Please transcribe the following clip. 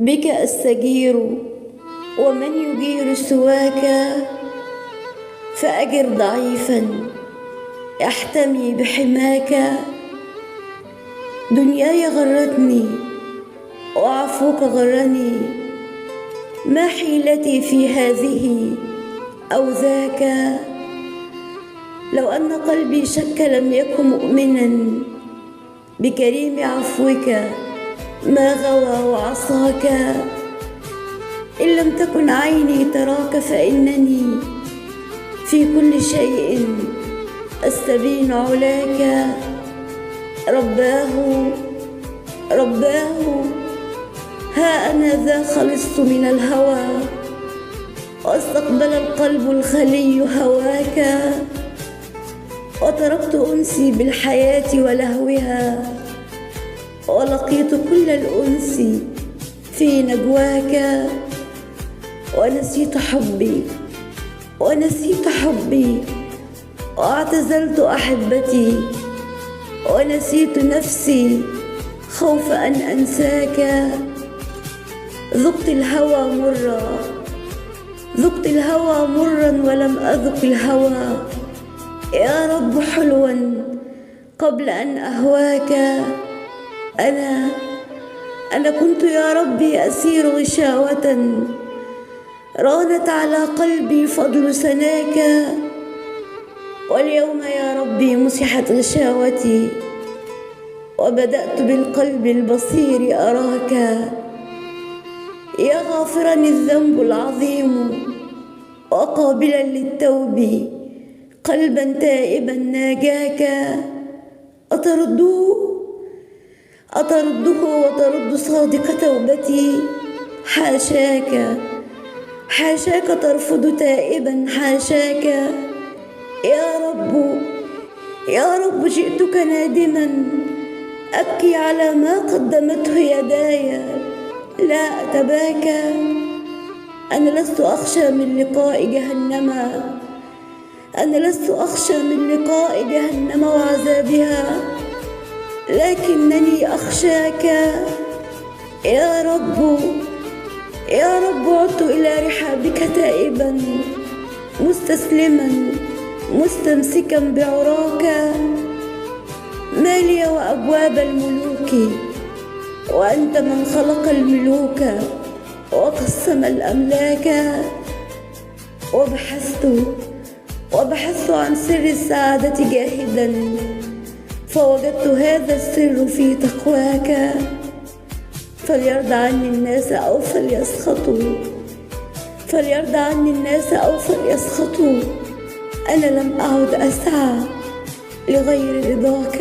بك أستجير ومن يجير سواك، فأجر ضعيفا يحتمي بحماك. دنياي غرتني وعفوك غرني، ما حيلتي في هذه أو ذاك. لو أن قلبي شك لم يكن مؤمنا بكريم عفوك، ما غوى وعصاك. إن لم تكن عيني تراك فإنني في كل شيء أستبين علاك. رباه ها أنا ذا خلصت من الهوى، واستقبل القلب الخلي هواك. وتركت أنسي بالحياة ولهوها، ولقيت كل الأنس في نجواك. ونسيت حبي واعتزلت أحبتي، ونسيت نفسي خوف أن أنساك. ذقت الهوى مرا ولم أذق الهوى، يا رب حلوا قبل أن أهواك. أنا كنت يا ربي أسير غشاوة، رانت على قلبي فضل سناك. واليوم يا ربي مسحت غشاوتي، وبدأت بالقلب البصير أراك. يا غافرا الذنب العظيم وقابلا للتوب، قلبا تائبا ناجاك. أترده وترد صادق توبتي. حاشاك ترفض تائبا، حاشاك. يا رب جئتك نادما، أبكي على ما قدمته يداي، لا أتباكى. أنا لست أخشى من لقاء جهنم وعذابها، لكنني أخشاك. يا رب عدت إلى رحابك تائبا، مستسلما مستمسكا بعراك. ما لي وأبواب الملوك، وأنت من خلق الملوك وقسم الأملاك. وبحثت عن سر السعادة جاهدا، فوجدت هذا السر في تقواك. فليرضى عني الناس أو فليسخطوا، أنا لم أعد أسعى لغير رضاك.